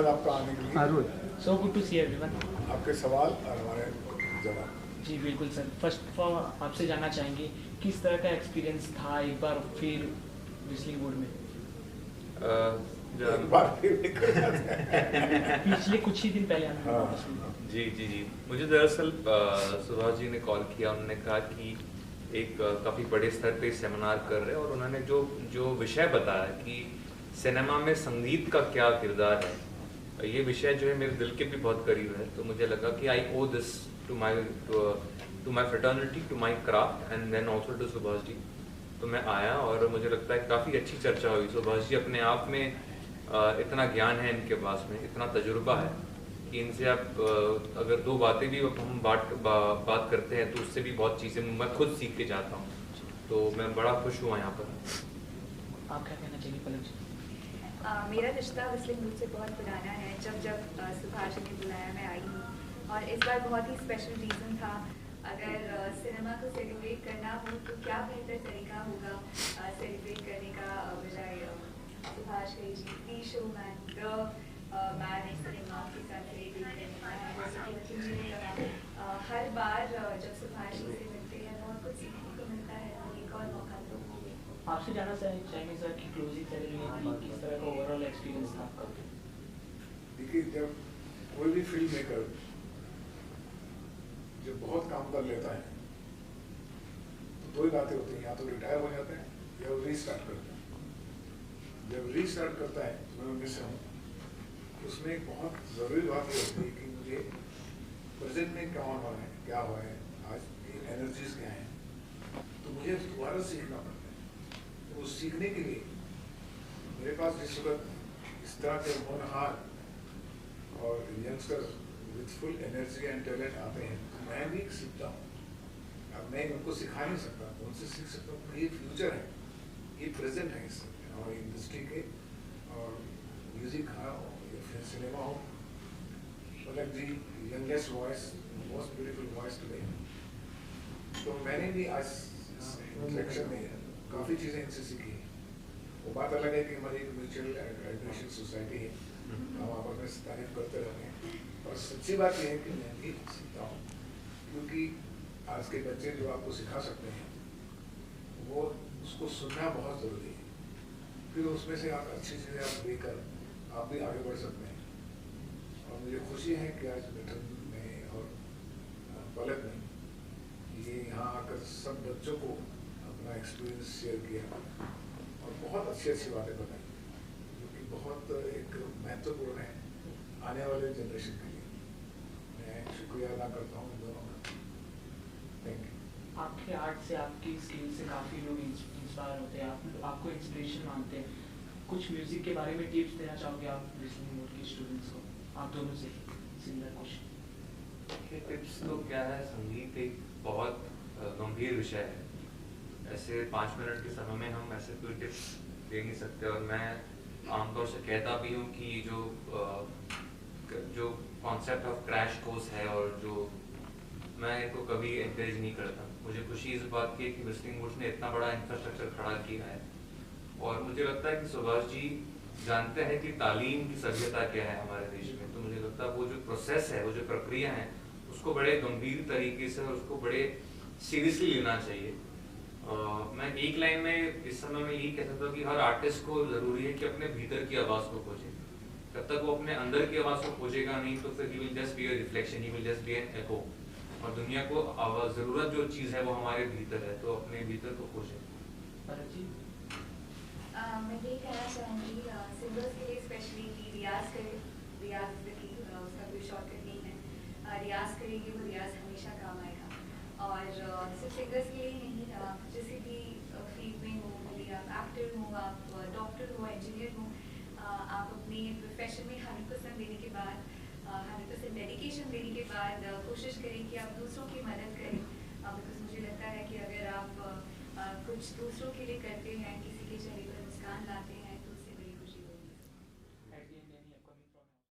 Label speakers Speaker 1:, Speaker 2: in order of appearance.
Speaker 1: धन्यवाद आपका आने के लिए।
Speaker 2: So good to see everyone.
Speaker 1: आपके सवाल और हमारे जवाब।
Speaker 2: जी बिल्कुल सर। फर्स्ट ऑफ ऑल आपसे जानना चाहेंगे किस तरह का एक्सपीरियंस था एक बार फिर व्हिstling वुड में?
Speaker 1: एक बार फिर
Speaker 2: पिछले कुछ ही दिन पहले हमने
Speaker 1: हाँ।
Speaker 2: वापस हुआ।
Speaker 3: जी मुझे दरअसल सुभाष जी ने कॉल किया। उन्होंने कहा कि एक काफ़ी बड़े स्तर पे सेमिनार कर रहे हैं और उन्होंने जो विषय बताया कि सिनेमा में संगीत का क्या किरदार है, ये विषय जो है मेरे दिल के भी बहुत करीब है। तो मुझे लगा कि I owe this to my fraternity, to my craft and then also to Subhash ji. तो मैं आया और मुझे लगता है काफ़ी अच्छी चर्चा हुई। सुभाष जी अपने आप में इतना ज्ञान है इनके पास में, इतना तजुर्बा है कि इनसे आप अगर दो बातें भी हम बात करते हैं तो उससे भी बहुत चीज़ें मैं खुद सीख के जाता हूँ। तो मैं बड़ा खुश हुआ यहाँ पर।
Speaker 2: आप क्या कहना चाहिए पलक जी?
Speaker 4: मेरा रिश्ता व्हिstling वुड से बहुत पुराना है। जब सुभाष ने बुलाया मैं आई हूँ और इस बार बहुत ही स्पेशल रीज़न था। अगर सिनेमा को सेलिब्रेट करना हो तो क्या बेहतर तरीका होगा सेलिब्रेट करने का बजाय सुभाष भाई ji the show man the man in cinema के साथ सेलिब्रेट करने का। हर बार जब सुभाष जी से मिलते हैं बहुत कुछ सीखने को मिलता है। एक और मौका तो
Speaker 2: आपसे जानना चाहेंगे सर कि क्लोजिंग सेरेमनी किस तरह का ओवरऑल एक्सपीरियंस था आपका?
Speaker 1: देखिए, जब कोई भी फिल्म मेकर जब बहुत काम कर लेता है तो दो ही बातें होती हैं, या तो रिटायर हो जाते हैं या वो रीस्टार्ट करते हैं। जब रीस्टार्ट करता है तो मैं उनमें से हूँ, तो उसमें एक बहुत ज़रूरी बात ये होती है कि मुझे प्रेजेंट में क्या हो रहा है, क्या हुआ है, आज की एनर्जीज क्या हैं, तो मुझे दोबारा सीखना पड़ता है। तो उस सीखने के लिए मेरे पास जिस वक्त इस तरह के होनहार और youngsters with full energy and talent आते हैं तो मैं भी सीखता हूँ। अब मैं उनको सिखा नहीं सकता, उनसे सीख सकता हूँ कि ये फ्यूचर है, ये प्रेजेंट है इस हमारी इंडस्ट्री के। और म्यूजिक हो या फिर सिनेमा हो, Palak ji youngest voice, most beautiful voice today. तो मैंने भी आज इंटरेक्शन में काफ़ी चीज़ें इनसे सीखी हैं। वो बात अलग है कि हमारी एक म्यूचुअल एडमिरेशन सोसाइटी है, हम आपस में तारीफ करते रहते हैं। और सच्ची बात यह है कि मैं भी सीखता हूँ, क्योंकि आज के बच्चे जो आपको सिखा सकते हैं वो उसको सुनना बहुत ज़रूरी है। फिर उसमें से आप अच्छी चीज़ें आप लेकर आप भी आगे बढ़ सकते हैं। और मुझे खुशी है कि आज मिठन में और पलक ने ये यहाँ आकर सब बच्चों को अपना एक्सपीरियंस शेयर किया और बहुत अच्छी अच्छी बातें बताई, जो कि बहुत एक महत्वपूर्ण है आने वाले जनरेशन के लिए। मैं शुक्रिया अदा करता हूँ दोनों का। Thank you.
Speaker 2: आपके आर्ट से, आपकी स्किल से काफ़ी लोग इंस्पायर होते हैं, आपको इंस्पिरेशन मानते हैं। कुछ म्यूज़िक के बारे में टिप्स देना चाहोगे आप व्हिstling वुड के स्टूडेंट्स को? आप दोनों से सिमिलर क्वेश्चन।
Speaker 3: टिप्स तो क्या है, संगीत एक बहुत गंभीर विषय है। ऐसे 5 मिनट के समय में हम ऐसे कोई टिप्स दे नहीं सकते। और मैं आमतौर से कहता भी हूँ कि जो कॉन्सेप्ट ऑफ क्रैश कोर्स है और जो मैं इनको कभी एनकरेज नहीं करता। मुझे खुशी इस बात की है कि व्हिstling वुड्स ने इतना बड़ा इंफ्रास्ट्रक्चर खड़ा किया है। और मुझे लगता है कि सुभाष जी जानते हैं कि तालीम की सभ्यता क्या है हमारे देश में। तो मुझे लगता है वो जो प्रोसेस है, वो जो प्रक्रिया है, उसको बड़े गंभीर तरीके से और उसको बड़े सीरियसली लेना चाहिए। मैं एक लाइन में इस समय में यही कह सकता हूँ कि हर आर्टिस्ट को ज़रूरी है कि अपने भीतर की आवाज़ को खोजे। जब तक वो अपने अंदर की आवाज़ को खोजेगा नहीं तो फिर he will just be a reflection, he will just be an echo. और दुनिया को ज़रूरत जो चीज़ है वो हमारे भीतर है, तो अपने भीतर को खोजें।
Speaker 4: मैं ये कहना चाहूँगी सिंगर्स के लिए स्पेशली कि रियाज करें। रियाज की उसका कोई शॉर्टकट नहीं है। रियाज करेंगे वो रियाज हमेशा काम आएगा। और सिर्फ सिंगर्स के लिए नहीं, किसी भी फील्ड में हो, भले आप एक्टर हो, आप डॉक्टर हो, इंजीनियर हो, आप अपने प्रोफेशन में 100% देने के बाद, 100% डेडिकेशन देने के बाद कोशिश करें कि आप दूसरों की मदद करें। बिकॉज मुझे लगता है कि अगर आप कुछ दूसरों के लिए करते हैं, किसी के चेहरे पर मुस्कान लाते हैं,